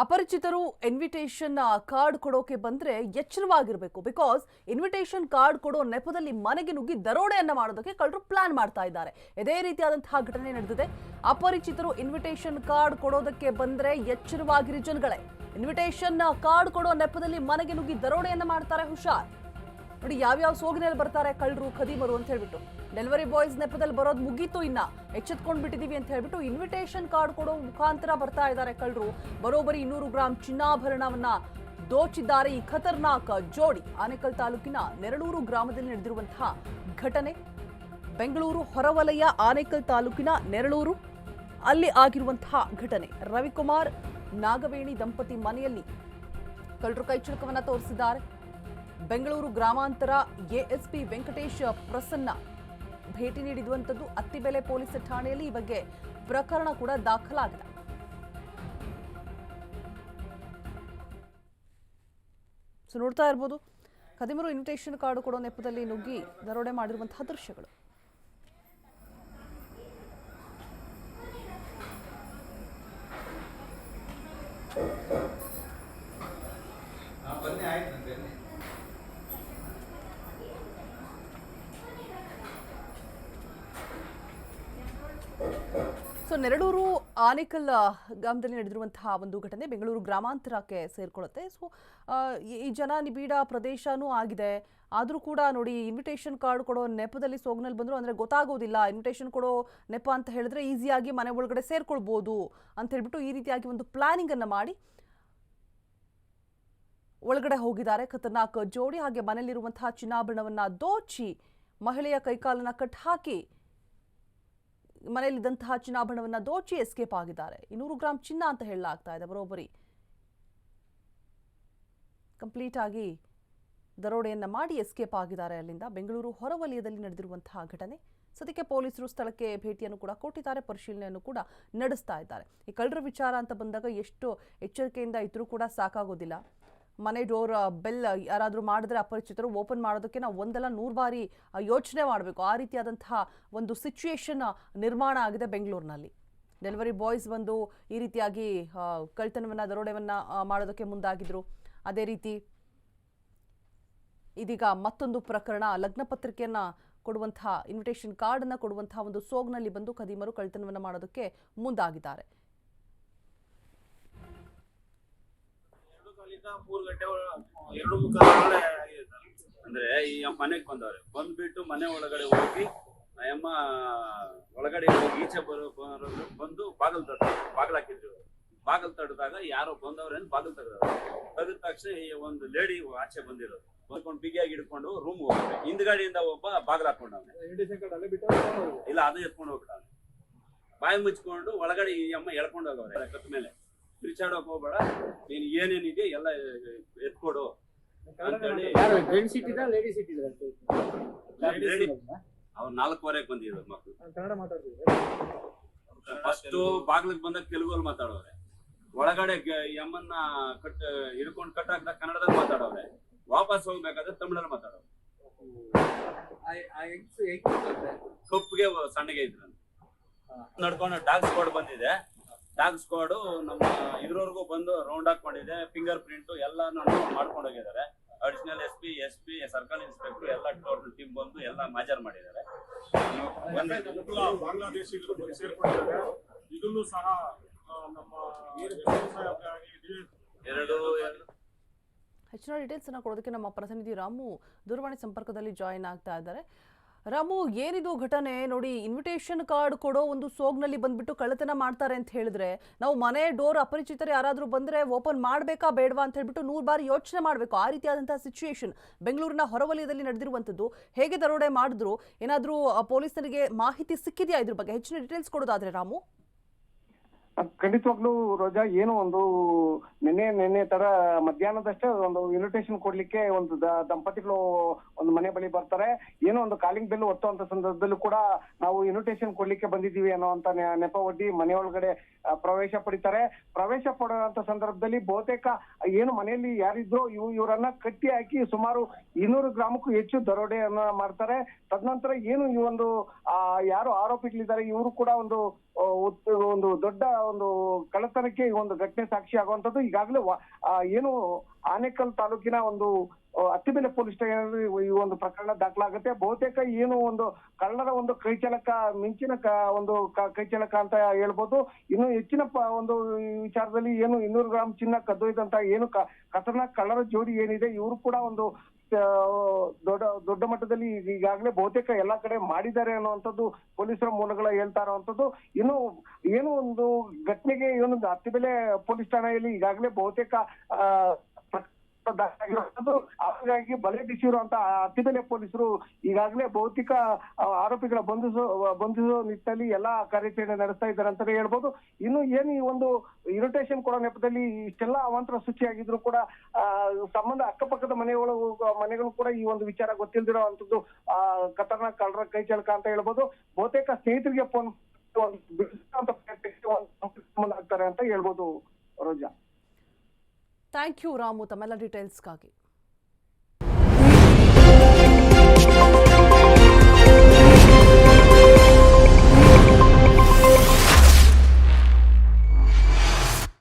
ಅಪರಿಚಿತರು invitation card ಕೊಡೋಕೆ ಬಂದ್ರೆ ಎಚ್ಚರವಾಗಿರಬೇಕು. ಬಿಕಾಸ್ ಇನ್ವಿಟೇಷನ್ ಕಾರ್ಡ್ ಕೊಡೋ ನೆಪದಲ್ಲಿ ಮನೆಗೆ ನುಗ್ಗಿ ದರೋಡೆಯನ್ನ ಮಾಡೋದಕ್ಕೆ ಕಳ್ಳರು ಪ್ಲಾನ್ ಮಾಡ್ತಾ ಇದ್ದಾರೆ. ಇದೇ ರೀತಿಯಾದಂತಹ ಘಟನೆ ನಡೆದಿದೆ. ಅಪರಿಚಿತರು ಇನ್ವಿಟೇಷನ್ ಕಾರ್ಡ್ ಕೊಡೋದಕ್ಕೆ ಬಂದ್ರೆ ಎಚ್ಚರವಾಗಿರಿ ಜನಗಳೇ. ಇನ್ವಿಟೇಷನ್ ಕಾರ್ಡ್ ಕೊಡೋ ನೆಪದಲ್ಲಿ ಮನೆಗೆ ನುಗ್ಗಿ ದರೋಡೆಯನ್ನ ಮಾಡ್ತಾರೆ. ಹುಷಾರ್. ನೋಡಿ ಯಾವ್ಯಾವ ಸೋಗಿನಲ್ಲಿ ಬರ್ತಾರೆ ಕಳ್ಳರು ಖದೀಮರು ಅಂತ ಹೇಳ್ಬಿಟ್ಟು. ಡೆಲಿವರಿ ಬಾಯ್ಸ್ ನೆಪದಲ್ಲಿ ಬರೋದು ಮುಗೀತು, ಇನ್ನ ಎಚ್ಚೆತ್ಕೊಂಡ್ ಬಿಟ್ಟಿದೀವಿ ಅಂತ ಹೇಳ್ಬಿಟ್ಟು ಇನ್ವಿಟೇಷನ್ ಕಾರ್ಡ್ ಕೊಡೋ ಮುಖಾಂತರ ಬರ್ತಾ ಇದ್ದಾರೆ ಕಳ್ಳರು. ಬರೋಬ್ಬರಿ 200 ಗ್ರಾಂ ಚಿನ್ನಾಭರಣವನ್ನ ದೋಚಿದ್ದಾರೆ ಈ ಖತರ್ನಾಕ್ ಜೋಡಿ. ಆನೇಕಲ್ ತಾಲೂಕಿನ ನೆರಳೂರು ಗ್ರಾಮದಲ್ಲಿ ನಡೆದಿರುವಂತಹ ಘಟನೆ. ಬೆಂಗಳೂರು ಹೊರವಲಯ ಆನೇಕಲ್ ತಾಲೂಕಿನ ನೆರಳೂರು ಅಲ್ಲಿ ಆಗಿರುವಂತಹ ಘಟನೆ. ರವಿಕುಮಾರ್ ನಾಗವೇಣಿ ದಂಪತಿ ಮನೆಯಲ್ಲಿ ಕಳ್ಳರು ಕೈಚಳಕವನ್ನ ತೋರಿಸಿದ್ದಾರೆ. ಬೆಂಗಳೂರು ಗ್ರಾಮಾಂತರ ಎಎಸ್ಪಿ ವೆಂಕಟೇಶ್ ಪ್ರಸನ್ನ ಭೇಟಿ ನೀಡಿರುವಂತದ್ದು. ಅತ್ತಿಬೆಲೆ ಪೊಲೀಸ್ ಠಾಣೆಯಲ್ಲಿ ಈ ಬಗ್ಗೆ ಪ್ರಕರಣ ಕೂಡ ದಾಖಲಾಗಿದೆ. ಸೊ ನೋಡ್ತಾ ಇರಬಹುದು, ಖದೀಮರು ಇನ್ವಿಟೇಷನ್ ಕಾರ್ಡ್ ಕೊಡೋ ನೆಪದಲ್ಲಿ ನುಗ್ಗಿ ದರೋಡೆ ಮಾಡಿರುವಂತಹ ದೃಶ್ಯಗಳು. ಸೊ ನೆರಳೂರು ಆನೇಕಲ್ ಗ್ರಾಮದಲ್ಲಿ ನಡೆದಿರುವಂತಹ ಒಂದು ಘಟನೆ ಬೆಂಗಳೂರು ಗ್ರಾಮಾಂತರಕ್ಕೆ ಸೇರ್ಕೊಳ್ಳುತ್ತೆ. ಸೊ ಈ ಜನ ನಿಬಿಡ ಪ್ರದೇಶನೂ ಆಗಿದೆ. ಆದರೂ ಕೂಡ ನೋಡಿ, ಇನ್ವಿಟೇಷನ್ ಕಾರ್ಡ್ ಕೊಡೋ ನೆಪದಲ್ಲಿ ಸೋಗ್ನಲ್ಲಿ ಬಂದರು ಅಂದರೆ ಗೊತ್ತಾಗೋದಿಲ್ಲ. ಇನ್ವಿಟೇಷನ್ ಕೊಡೋ ನೆಪ ಅಂತ ಹೇಳಿದ್ರೆ ಈಸಿಯಾಗಿ ಮನೆ ಒಳಗಡೆ ಸೇರ್ಕೊಳ್ಬೋದು ಅಂತ ಹೇಳ್ಬಿಟ್ಟು ಈ ರೀತಿಯಾಗಿ ಒಂದು ಪ್ಲಾನಿಂಗ್ ಅನ್ನು ಮಾಡಿ ಒಳಗಡೆ ಹೋಗಿದ್ದಾರೆ ಖತರ್ನಾಕ್ ಜೋಡಿ. ಹಾಗೆ ಮನೆಯಲ್ಲಿರುವಂತಹ ಚಿನ್ನಾಭರಣವನ್ನ ದೋಚಿ ಮಹಿಳೆಯ ಕೈಕಾಲನ್ನ ಕಟ್ ಹಾಕಿ ಮನೆಯಲ್ಲಿದ್ದಂತಹ ಚಿನ್ನಾಭರಣವನ್ನ ದೋಚಿ ಎಸ್ಕೇಪ್ ಆಗಿದ್ದಾರೆ. 200 ಗ್ರಾಂ ಚಿನ್ನ ಅಂತ ಹೇಳಲಾಗ್ತಾ ಇದೆ. ಬರೋಬ್ಬರಿ ಕಂಪ್ಲೀಟ್ ಆಗಿ ದರೋಡೆಯನ್ನ ಮಾಡಿ ಎಸ್ಕೇಪ್ ಆಗಿದ್ದಾರೆ ಅಲ್ಲಿಂದ. ಬೆಂಗಳೂರು ಹೊರವಲಯದಲ್ಲಿ ನಡೆದಿರುವಂತಹ ಘಟನೆ. ಸದ್ಯಕ್ಕೆ ಪೊಲೀಸರು ಸ್ಥಳಕ್ಕೆ ಭೇಟಿಯನ್ನು ಕೂಡ ಕೊಟ್ಟಿದ್ದಾರೆ, ಪರಿಶೀಲನೆಯನ್ನು ಕೂಡ ನಡೆಸ್ತಾ ಇದ್ದಾರೆ. ಈ ಕಳ್ಳರ ವಿಚಾರ ಅಂತ ಬಂದಾಗ ಎಷ್ಟು ಎಚ್ಚರಿಕೆಯಿಂದ ಇದ್ರೂ ಕೂಡ ಸಾಕಾಗೋದಿಲ್ಲ. ಮನೆ ಡೋರ್ ಬೆಲ್ ಯಾರಾದರೂ ಮಾಡಿದ್ರೆ ಅಪರಿಚಿತರು ಓಪನ್ ಮಾಡೋದಕ್ಕೆ ನಾವು 100 ಬಾರಿ ಯೋಚನೆ ಮಾಡಬೇಕು. ಆ ರೀತಿಯಾದಂತಹ ಒಂದು ಸಿಚುಯೇಷನ್ ನಿರ್ಮಾಣ ಆಗಿದೆ ಬೆಂಗಳೂರಿನಲ್ಲಿ. ಡೆಲಿವರಿ ಬಾಯ್ಸ್ ಬಂದು ಈ ರೀತಿಯಾಗಿ ಕಳ್ತನವನ್ನು ದರೋಡೆಯನ್ನು ಮಾಡೋದಕ್ಕೆ ಮುಂದಾಗಿದ್ರು. ಅದೇ ರೀತಿ ಇದೀಗ ಮತ್ತೊಂದು ಪ್ರಕರಣ, ಲಗ್ನ ಪತ್ರಿಕೆಯನ್ನು ಕೊಡುವಂತಹ ಇನ್ವಿಟೇಷನ್ ಕಾರ್ಡನ್ನು ಕೊಡುವಂತಹ ಒಂದು ಸೋಗ್ನಲ್ಲಿ ಬಂದು ಖದೀಮರು ಕಳ್ತನವನ್ನು ಮಾಡೋದಕ್ಕೆ ಮುಂದಾಗಿದ್ದಾರೆ. 3 ಗಂಟೆ 2:15 ಅಂದ್ರೆ ಈ ಮನೆಗೆ ಬಂದವ್ರೆ. ಬಂದ್ಬಿಟ್ಟು ಮನೆ ಒಳಗಡೆ ಹೋಗಿ ಅಮ್ಮ ಒಳಗಡೆ ಹೋಗಿ ಈಚೆ ಬಂದು ಬಾಗಿಲು ಹಾಕಿದ್ರು. ಬಾಗಿಲು ತಡೆದಾಗ ಯಾರೋ ಬಂದವ್ರೆ ಅಂತ ಬಾಗಿಲು ತೆಗೆದ ತಕ್ಷಣ ಒಂದು ಲೇಡಿ ಆಚೆ ಬಂದಿರೋದು ಬಂದ್ಕೊಂಡು ಬಿಗಿಯಾಗಿ ಹಿಡ್ಕೊಂಡು ರೂಮ್ ಹೋಗ್ತಾರೆ. ಹಿಂದ್ಗಡೆಯಿಂದ ಒಬ್ಬ ಬಾಗಿಲು ಹಾಕೊಂಡವ್ನೆ. ಇಲ್ಲ, ಅದು ಎತ್ಕೊಂಡು ಹೋಗ್ಬಿಟ್ಟ. ಬಾಯಿ ಮುಚ್ಕೊಂಡು ಒಳಗಡೆ ಈ ಅಮ್ಮ ಎಳ್ಕೊಂಡು ಹೋಗವ್ರೆ. ಕತ್ ಮೇಲೆ ಬಿಚಾಡೋಕ್ ಹೋಗ್ಬೇಡ, ನೀನ್ ಏನೇನಿದೆ ಎಲ್ಲ ಎತ್ಕೊಡು ಅಂತೇಳಿ. ಅವ್ರು 4:15 ಬಂದಿದ್ರು ಮಕ್ಕಳು. ಫಸ್ಟ್ ಬಾಗ್ಲಿಗೆ ಬಂದಾಗ ತೆಲುಗಲ್ಲಿ ಮಾತಾಡೋರೆ. ಒಳಗಡೆ ಎಮ್ಮನ್ನ ಹಿಡ್ಕೊಂಡು ಕಟ್ ಹಾಕಿದಾಗ ಕನ್ನಡದಲ್ಲಿ ಮಾತಾಡೋರೆ. ವಾಪಸ್ ಹೋಗ್ಬೇಕಾದ್ರೆ ತಮಿಳಲ್ಲಿ ಮಾತಾಡೋರು. ಕಪ್ಪಿಗೆ ಸಣ್ಣಗೆ ಇದ್ರು. ನಡ್ಕೊಂಡು ಡಾಗ್ ಸ್ಕ್ವಾಡ್ ಬಂದಿದೆ. ಡಾಗ್ ಸ್ಕ್ವಾಡ್ ನಮ್ಮ ಇದ್ರವರೆಗೂ ಬಂದು ರೌಂಡ್ ಹಾಕೊಂಡಿದೆ. ಫಿಂಗರ್ ಪ್ರಿಂಟ್ ಎಲ್ಲಾನು ಮಾಡ್ಕೊಂಡು ಹೋಗಿದ್ದಾರೆ. ಅಡಿಷನಲ್ ಎಸ್ಪಿ ಸರ್ಕಲ್ ಇನ್ಸ್ಪೆಕ್ಟರ್ ಎಲ್ಲ ಟೋಟಲ್ ಟೀಮ್ ಬಂದು ಎಲ್ಲ ಮಾಜರ್ ಮಾಡಿದ್ದಾರೆ. ಬಾಂಗ್ಲಾದೇಶಿಗರು ಸೇರ್ಕೊಂಡಿದ್ದಾರೆ. ಇದನ್ನು ಸಹ ನಮ್ಮ ಹೆಚ್ಚಿನ ಡೀಟೇಲ್ಸ್ ಅನ್ನ ಕೊಡೋದಕ್ಕೆ ನಮ್ಮ ಪ್ರತಿನಿಧಿ ರಾಮು ದೂರವಾಣಿ ಸಂಪರ್ಕದಲ್ಲಿ ಜಾಯಿನ್ ಆಗ್ತಾ ಇದ್ದಾರೆ. ರಾಮು, ಏನಿದು ಘಟನೆ? ನೋಡಿ, ಇನ್ವಿಟೇಷನ್ ಕಾರ್ಡ್ ಕೊಡೋ ಒಂದು ಸೋಗ್ನಲ್ಲಿ ಬಂದ್ಬಿಟ್ಟು ಕಳ್ಳತನ ಮಾಡ್ತಾರೆ ಅಂತ ಹೇಳಿದ್ರೆ ನಾವು ಮನೆ ಡೋರ್ ಅಪರಿಚಿತರು ಯಾರಾದರೂ ಬಂದ್ರೆ ಓಪನ್ ಮಾಡಬೇಕಾ ಬೇಡವಾ ಅಂತ ಹೇಳ್ಬಿಟ್ಟು 100 ಬಾರಿ ಯೋಚನೆ ಮಾಡಬೇಕು. ಆ ರೀತಿಯಾದಂತಹ ಸಿಚುಯೇಷನ್ ಬೆಂಗಳೂರಿನ ಹೊರವಲಯದಲ್ಲಿ ನಡೆದಿರುವಂಥದ್ದು. ಹೇಗೆ ದರೋಡೆ ಮಾಡಿದ್ರು? ಏನಾದರೂ ಪೊಲೀಸರಿಗೆ ಮಾಹಿತಿ ಸಿಕ್ಕಿದೆಯಾ ಇದ್ರ ಬಗ್ಗೆ? ಹೆಚ್ಚಿನ ಡೀಟೇಲ್ಸ್ ಕೊಡೋದಾದ್ರೆ ರಾಮು. ಖಂಡಿತವಾಗ್ಲೂ ರೋಜಾ, ಏನು ಒಂದು ನಿನ್ನೆ ತರ ಮಧ್ಯಾಹ್ನದಷ್ಟೇ ಒಂದು ಇನ್ವಿಟೇಷನ್ ಕೊಡ್ಲಿಕ್ಕೆ ಒಂದು ದಂಪತಿಗಳು ಒಂದು ಮನೆ ಬಳಿ ಬರ್ತಾರೆ. ಏನೋ ಒಂದು ಕಾಲಿಂಗ್ ಬೆಲ್ ಒತ್ತುವಂತ ಸಂದರ್ಭದಲ್ಲೂ ಕೂಡ ನಾವು ಇನ್ವಿಟೇಷನ್ ಕೊಡ್ಲಿಕ್ಕೆ ಬಂದಿದ್ದೀವಿ ಅನ್ನೋ ಅಂತ ನೆಪ ಒಡ್ಡಿ ಮನೆ ಒಳಗಡೆ ಪ್ರವೇಶ ಪಡಿತಾರೆ. ಪ್ರವೇಶ ಪಡುವಂತ ಸಂದರ್ಭದಲ್ಲಿ ಬಹುತೇಕ ಏನು ಮನೆಯಲ್ಲಿ ಯಾರಿದ್ರು ಇವರನ್ನ ಕಟ್ಟಿ ಹಾಕಿ ಸುಮಾರು 200 ಗ್ರಾಮಕ್ಕೂ ಹೆಚ್ಚು ದರೋಡೆಯನ್ನ ಮಾಡ್ತಾರೆ. ತದನಂತರ ಏನು ಈ ಒಂದು ಯಾರು ಆರೋಪಿಗಳಿದ್ದಾರೆ ಇವರು ಕೂಡ ಒಂದು ದೊಡ್ಡ ಒಂದು ಕಳ್ಳತನಕ್ಕೆ ಈ ಒಂದು ಘಟನೆ ಸಾಕ್ಷಿ ಆಗುವಂತದ್ದು. ಈಗಾಗಲೇ ಏನು ಆನೇಕಲ್ ತಾಲೂಕಿನ ಒಂದು ಅತ್ತಿಬೆಲೆ ಪೊಲೀಸ್ ಠಾಣೆಯಲ್ಲಿ ಈ ಒಂದು ಪ್ರಕರಣ ದಾಖಲಾಗುತ್ತೆ. ಬಹುತೇಕ ಏನು ಒಂದು ಕಳ್ಳರ ಒಂದು ಕೈಚಳಕ ಮಿಂಚಿನ ಒಂದು ಕೈಚಳಕ ಅಂತ ಹೇಳ್ಬೋದು. ಇನ್ನು ಹೆಚ್ಚಿನ ಒಂದು ಈ ವಿಚಾರದಲ್ಲಿ ಏನು 200 ಗ್ರಾಂ ಚಿನ್ನ ಕದ್ದೊಯ್ದಂತ ಏನು ಖತರ್ನಾಕ್ ಕಳ್ಳರ ಜೋಡಿ ಏನಿದೆ, ಇವರು ಕೂಡ ಒಂದು ದೊಡ್ಡ ಮಟ್ಟದಲ್ಲಿ ಈಗಾಗಲೇ ಬಹುತೇಕ ಎಲ್ಲಾ ಕಡೆ ಮಾಡಿದ್ದಾರೆ ಅನ್ನುವಂಥದ್ದು ಪೊಲೀಸರ ಮೂಲಗಳ ಹೇಳ್ತಾ ಇರುವಂತದ್ದು. ಇನ್ನು ಏನು ಒಂದು ಘಟನೆಗೆ ಏನು ಅತ್ತಿಬೆಲೆ ಪೊಲೀಸ್ ಠಾಣೆಯಲ್ಲಿ ಈಗಾಗಲೇ ಬಹುತೇಕ ಹಾಗಾಗಿ ಬಲೆ ಬೀಸಿರುವಂತ ಅತ್ತಿಬೆಲೆ ಪೊಲೀಸರು ಈಗಾಗಲೇ ಭೌತಿಕ ಆರೋಪಿಗಳ ಬಂಧಿಸುವ ನಿಟ್ಟಿನಲ್ಲಿ ಎಲ್ಲಾ ಕಾರ್ಯಾಚರಣೆ ನಡೆಸ್ತಾ ಇದ್ದಾರೆ ಅಂತಾನೆ ಹೇಳ್ಬೋದು. ಇನ್ನು ಏನು ಈ ಒಂದು ಇನ್ವಿಟೇಷನ್ ಕೊಡೋ ನೆಪದಲ್ಲಿ ಇಷ್ಟೆಲ್ಲ ಅವಾಂತರ ಸೃಷ್ಟಿಯಾಗಿದ್ರು ಕೂಡ ಸಂಬಂಧ ಅಕ್ಕಪಕ್ಕದ ಮನೆಗಳು ಕೂಡ ಈ ಒಂದು ವಿಚಾರ ಗೊತ್ತಿಲ್ದಿರೋವಂಥದ್ದು ಖತರ್ನಾಕ್ ಕಳ್ಳರ ಕೈಚಳಕ ಅಂತ ಹೇಳ್ಬೋದು. ಬಹುತೇಕ ಸ್ನೇಹಿತರಿಗೆ ಫೋನ್ ಆಗ್ತಾರೆ ಅಂತ ಹೇಳ್ಬೋದು ರೋಜಾ. ಥ್ಯಾಂಕ್ ಯು ರಾಮು ತಮ್ಮೆಲ್ಲ ಡೀಟೇಲ್ಸ್ಗಾಗಿ.